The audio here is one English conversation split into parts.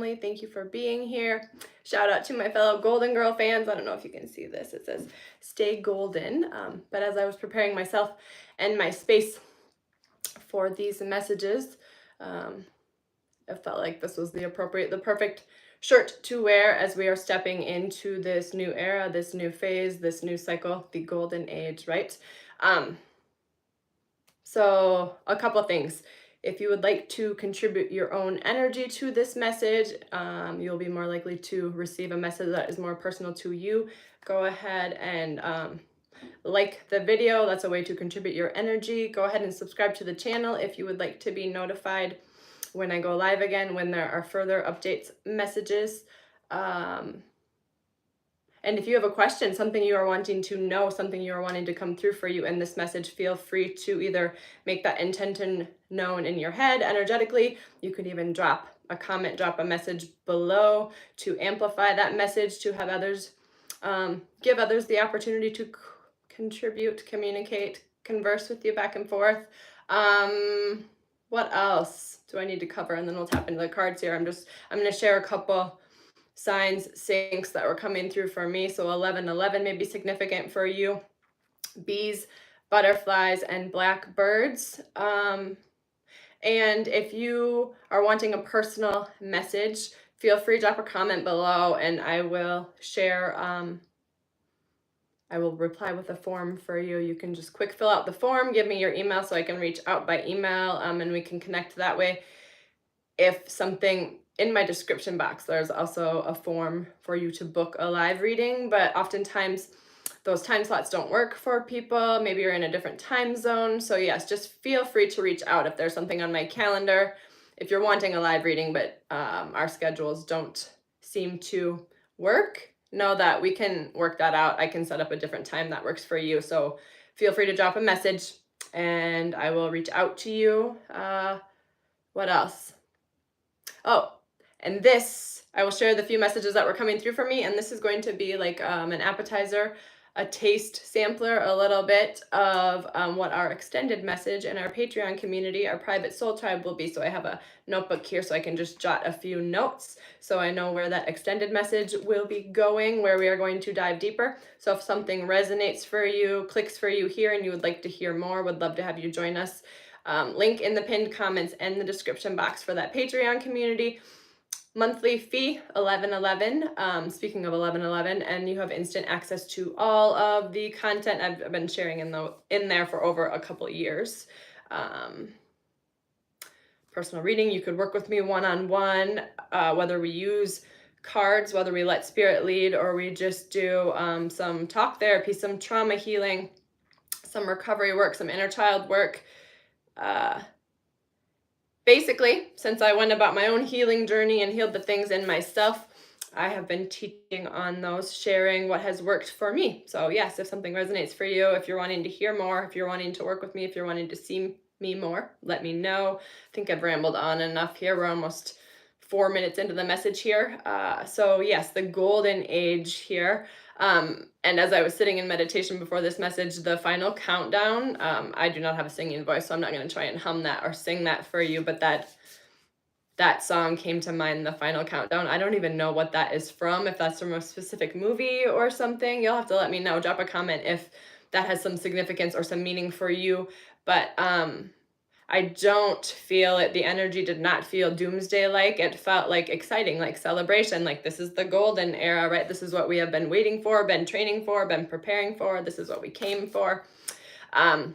family. Thank you for being here. Shout out to my fellow Golden Girl fans. I don't know if you can see this. It says stay golden. But as I was preparing myself and my space for these messages, I felt like this was the perfect shirt to wear as we are stepping into this new era, this new phase, this new cycle, the golden age, right? So a couple things. If you would like to contribute your own energy to this message, you'll be more likely to receive a message that is more personal to you. Go ahead and like the video. That's a way to contribute your energy. Go ahead and subscribe to the channel if you would like to be notified when I go live again, when there are further updates, messages. And if you have a question, something you are wanting to know, something you are wanting to come through for you in this message, feel free to either make that intention known in your head energetically. You could even drop a comment, drop a message below to amplify that message, to have others, give others the opportunity to contribute, communicate, converse with you back and forth. What else do I need to cover? And then we'll tap into the cards here. I'm going to share a couple signs, syncs that were coming through for me. So 1111 may be significant for you. Bees, butterflies, and blackbirds. And if you are wanting a personal message, feel free to drop a comment below and I will share, I will reply with a form for you. You can just quick fill out the form, give me your email so I can reach out by email, and we can connect that way. If something in my description box, there's also a form for you to book a live reading, but oftentimes those time slots don't work for people. Maybe you're in a different time zone. So yes, just feel free to reach out if there's something on my calendar. If you're wanting a live reading, but our schedules don't seem to work, know that we can work that out. I can set up a different time that works for you. So feel free to drop a message and I will reach out to you. What else? Oh, and this, I will share the few messages that were coming through for me, and this is going to be like an appetizer, a taste sampler, a little bit of what our extended message in our Patreon community, our private soul tribe will be. So I have a notebook here so I can just jot a few notes so I know where that extended message will be going, where we are going to dive deeper. So if something resonates for you, clicks for you here, and you would like to hear more, would love to have you join us. Link in the pinned comments and the description box for that Patreon community. Monthly fee, $11.11. Speaking of $11.11, and you have instant access to all of the content I've been sharing in there for over a couple of years. Personal reading, you could work with me one-on-one, whether we use cards, whether we let spirit lead, or we just do some talk therapy, some trauma healing, some recovery work, some inner child work. Basically, since I went about my own healing journey and healed the things in myself, I have been teaching on those, sharing what has worked for me. So yes, if something resonates for you, if you're wanting to hear more, if you're wanting to work with me, if you're wanting to see me more, let me know. I think I've rambled on enough here. We're almost 4 minutes into the message here. So yes, the golden age here. And as I was sitting in meditation before this message, the final countdown, I do not have a singing voice, so I'm not going to try and hum that or sing that for you, but that song came to mind, the final countdown. I don't even know what that is from, if that's from a specific movie or something. You'll have to let me know. Drop a comment if that has some significance or some meaning for you. But I don't feel it. The energy did not feel doomsday-like. It felt like exciting, like celebration, like this is the golden era, right? This is what we have been waiting for, been training for, been preparing for. This is what we came for. And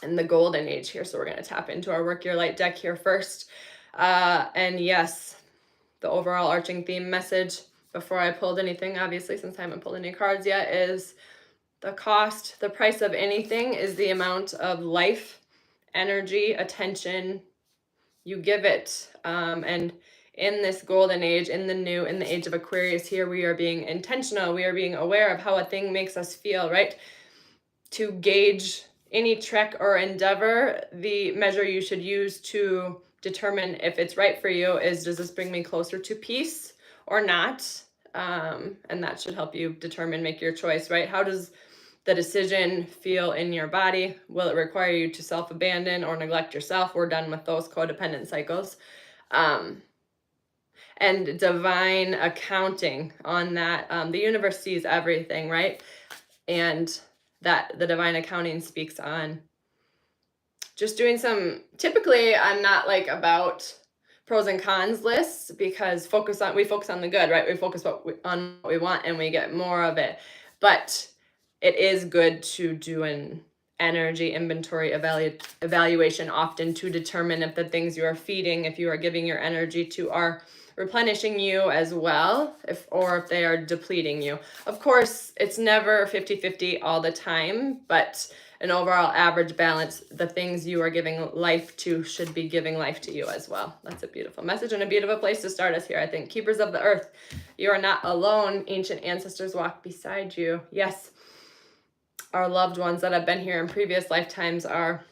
the golden age here. So we're going to tap into our Work Your Light deck here first. And yes, the overall arching theme message before I pulled anything, obviously, since I haven't pulled any cards yet, is the cost, the price of anything is the amount of life, energy, attention you give it. And in this golden age, in the age of Aquarius here, we are being intentional. We are being aware of how a thing makes us feel, right? To gauge any trek or endeavor, the measure you should use to determine if it's right for you is, does this bring me closer to peace or not? And that should help you determine, make your choice, right? How does the decision feel in your body? Will it require you to self-abandon or neglect yourself? We're done with those codependent cycles. And and divine accounting on that. The universe sees everything, right? And that the divine accounting speaks on just doing some, typically I'm not like about pros and cons lists, because we focus on the good, right? We focus on what we want and we get more of it. But it is good to do an energy inventory evaluation often to determine if the things you are feeding, if you are giving your energy to, are replenishing you as well, or if they are depleting you. Of course, it's never 50-50 all the time, but an overall average balance, the things you are giving life to should be giving life to you as well. That's a beautiful message and a beautiful place to start us here, I think. Keepers of the earth, you are not alone. Ancient ancestors walk beside you. Yes, our loved ones that have been here in previous lifetimes are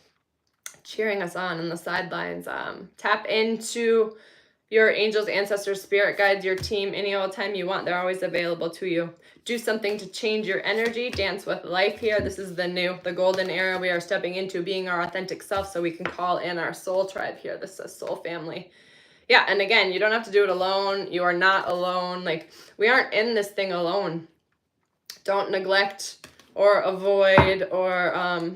cheering us on the sidelines. Tap into your angels, ancestors, spirit guides, your team, any old time you want. They're always available to you. Do something to change your energy. Dance with life here. This is the golden era we are stepping into, being our authentic self, so we can call in our soul tribe here. This is soul family. Yeah, and again, you don't have to do it alone. You are not alone. Like, we aren't in this thing alone. Don't neglect or avoid or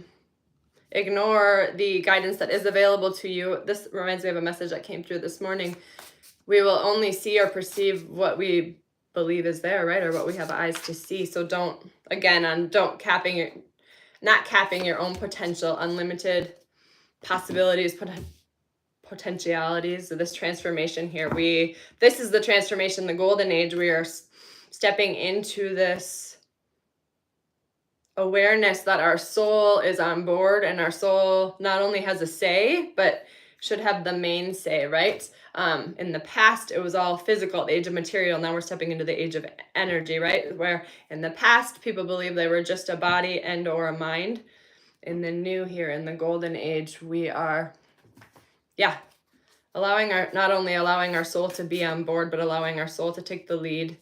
ignore the guidance that is available to you. This reminds me of a message that came through this morning. We will only see or perceive what we believe is there, right? Or what we have eyes to see. So not capping your own potential, unlimited possibilities, potentialities of this transformation here. This is the transformation, the golden age. We are stepping into this awareness that our soul is on board, and our soul not only has a say, but should have the main say, right? In the past, it was all physical, the age of material. Now we're stepping into the age of energy, right? Where in the past, people believed they were just a body and or a mind. In the new here, in the golden age, we are, not only allowing our soul to be on board, but allowing our soul to take the lead.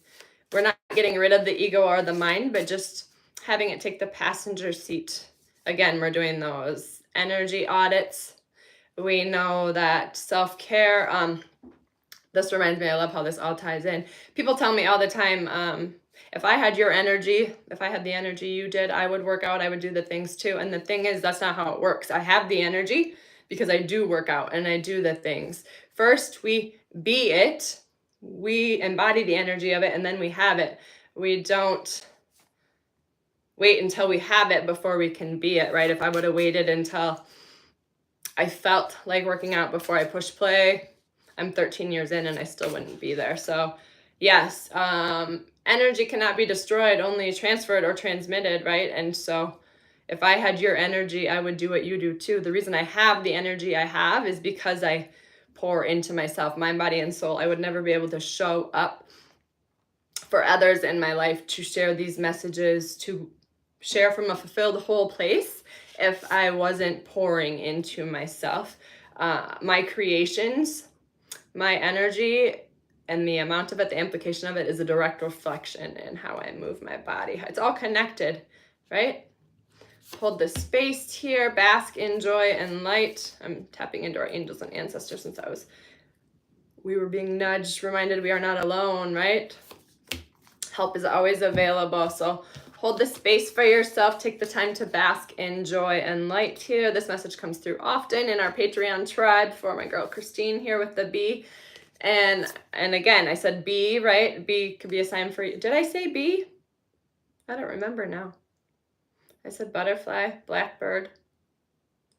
We're not getting rid of the ego or the mind, but just having it take the passenger seat. Again, we're doing those energy audits. We know that self-care, this reminds me, I love how this all ties in. People tell me all the time, if I had your energy, if I had the energy you did, I would work out, I would do the things too. And the thing is, that's not how it works. I have the energy because I do work out and I do the things. First, we be it. We embody the energy of it, and then we have it. We don't wait until we have it before we can be it, right? If I would have waited until I felt like working out before I pushed play, I'm 13 years in and I still wouldn't be there. So yes, energy cannot be destroyed, only transferred or transmitted, right? And so if I had your energy, I would do what you do too. The reason I have the energy I have is because I pour into myself, mind, body, and soul. I would never be able to show up for others in my life, to share these messages, to share from a fulfilled whole place, if I wasn't pouring into myself. My creations, my energy, and the amount of it, the implication of it, is a direct reflection in how I move my body. It's all connected, right? Hold the space here, bask in joy and light. I'm tapping into our angels and ancestors since we were being nudged, reminded we are not alone, right? Help is always available. So hold the space for yourself. Take the time to bask in joy and light here. This message comes through often in our Patreon tribe for my girl Christine here with the bee. And again, I said bee, right? Bee could be a sign for you. Did I say bee? I don't remember now. I said butterfly, blackbird,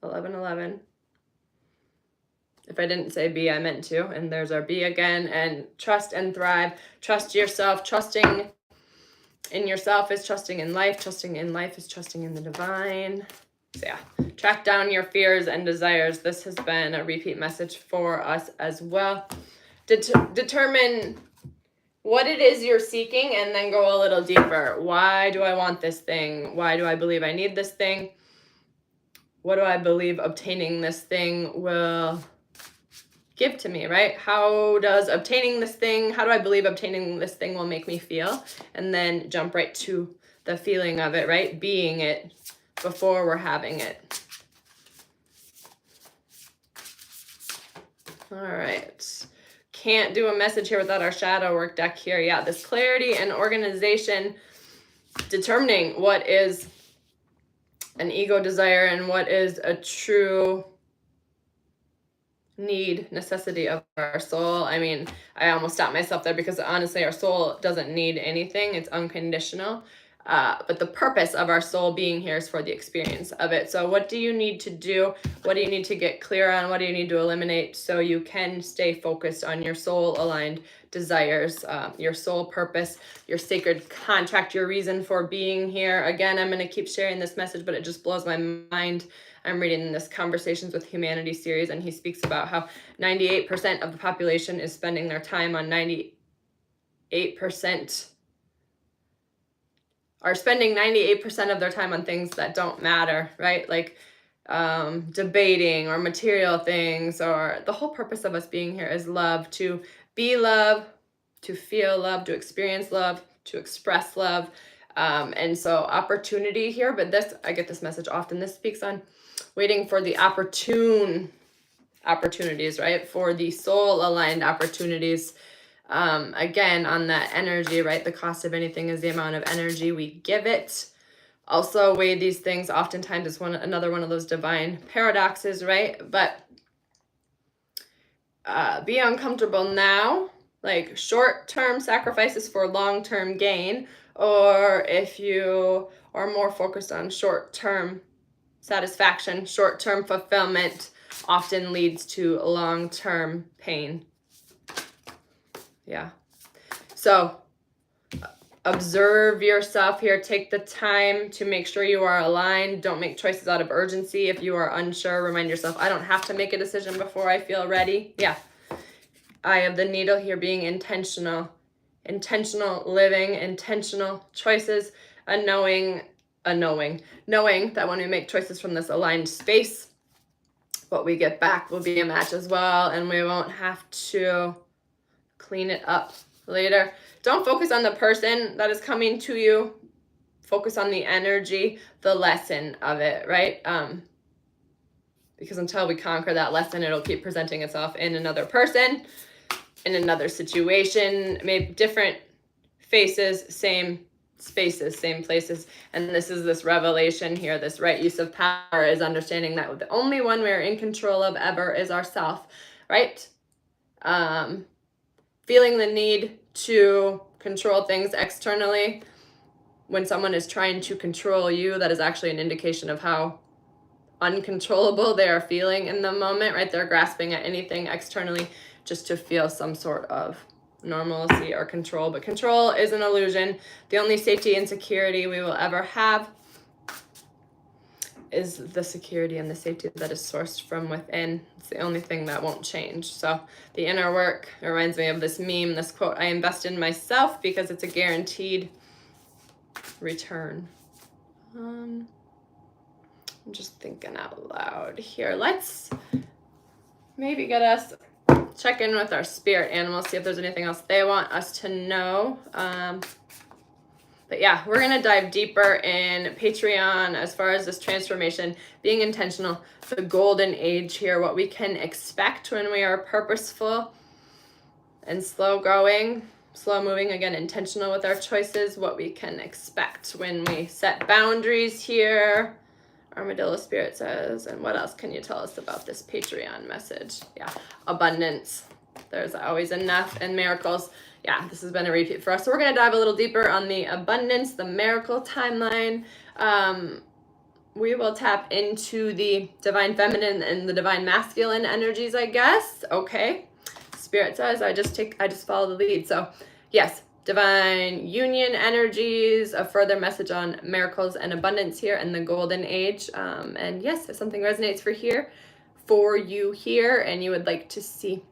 1111. If I didn't say bee, I meant to. And there's our bee again. And trust and thrive. Trust yourself. Trusting in yourself is trusting in life. Trusting in life is trusting in the divine. So yeah, track down your fears and desires. This has been a repeat message for us as well. Determine what it is you're seeking, and then go a little deeper. Why do I want this thing? Why do I believe I need this thing? What do I believe obtaining this thing will give to me, right? How do I believe obtaining this thing will make me feel? And then jump right to the feeling of it, right? Being it before we're having it. All right. can't do a message here without our shadow work deck here. Yeah, this clarity and organization, determining what is an ego desire and what is a true need, necessity of our soul. I mean, I almost stopped myself there because honestly, our soul doesn't need anything. It's unconditional. But the purpose of our soul being here is for the experience of it. So what do you need to do? What do you need to get clear on? What do you need to eliminate so you can stay focused on your soul aligned desires, your soul purpose, your sacred contract, your reason for being here? Again, I'm going to keep sharing this message, but it just blows my mind. I'm reading this Conversations with Humanity series, and he speaks about how 98% of the population is spending their time on 98%, are spending 98% of their time on things that don't matter, right? Like debating or material things, or the whole purpose of us being here is love, to be love, to feel love, to experience love, to express love. And so opportunity here, but this, I get this message often. This speaks on waiting for the opportunities, right? For the soul aligned opportunities. Again, on that energy, right? The cost of anything is the amount of energy we give it. Also weigh these things oftentimes is another one of those divine paradoxes, right? But be uncomfortable now, like short-term sacrifices for long-term gain, or if you are more focused on short-term satisfaction, short-term fulfillment often leads to long-term pain. Yeah. So observe yourself here. Take the time to make sure you are aligned. Don't make choices out of urgency. If you are unsure, remind yourself, I don't have to make a decision before I feel ready. Yeah. Eye of the needle here, being intentional living, intentional choices, knowing that when we make choices from this aligned space, what we get back will be a match as well, and we won't have to clean it up later. Don't focus on the person that is coming to you. Focus on the energy, the lesson of it, right? Because until we conquer that lesson, it'll keep presenting itself in another person, in another situation, maybe different faces, same spaces, same places. And this is this revelation here. This right use of power is understanding that the only one we're in control of ever is ourself, right? Feeling the need to control things externally. When someone is trying to control you, that is actually an indication of how uncontrollable they are feeling in the moment, right? They're grasping at anything externally just to feel some sort of normalcy or control. But control is an illusion. The only safety and security we will ever have is the security and the safety that is sourced from within. It's the only thing that won't change. So the inner work reminds me of this meme, this quote, I invest in myself because it's a guaranteed return. I'm just thinking out loud here. Let's maybe get us check in with our spirit animals, see if there's anything else they want us to know. But yeah, we're going to dive deeper in Patreon as far as this transformation, being intentional, the golden age here, what we can expect when we are purposeful and slow growing, slow moving, again, intentional with our choices, what we can expect when we set boundaries here. Armadillo Spirit says, and what else can you tell us about this Patreon message? Yeah, abundance. There's always enough, and miracles. Yeah, this has been a repeat for us. So we're going to dive a little deeper on the abundance, the miracle timeline. We will tap into the divine feminine and the divine masculine energies, I guess. Okay. Spirit says, I just follow the lead. So yes, divine union energies, a further message on miracles and abundance here and the golden age. And yes, if something resonates for you here and you would like to see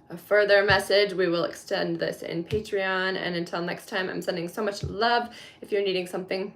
a further message, we will extend this in Patreon. And until next time, I'm sending so much love. If you're needing something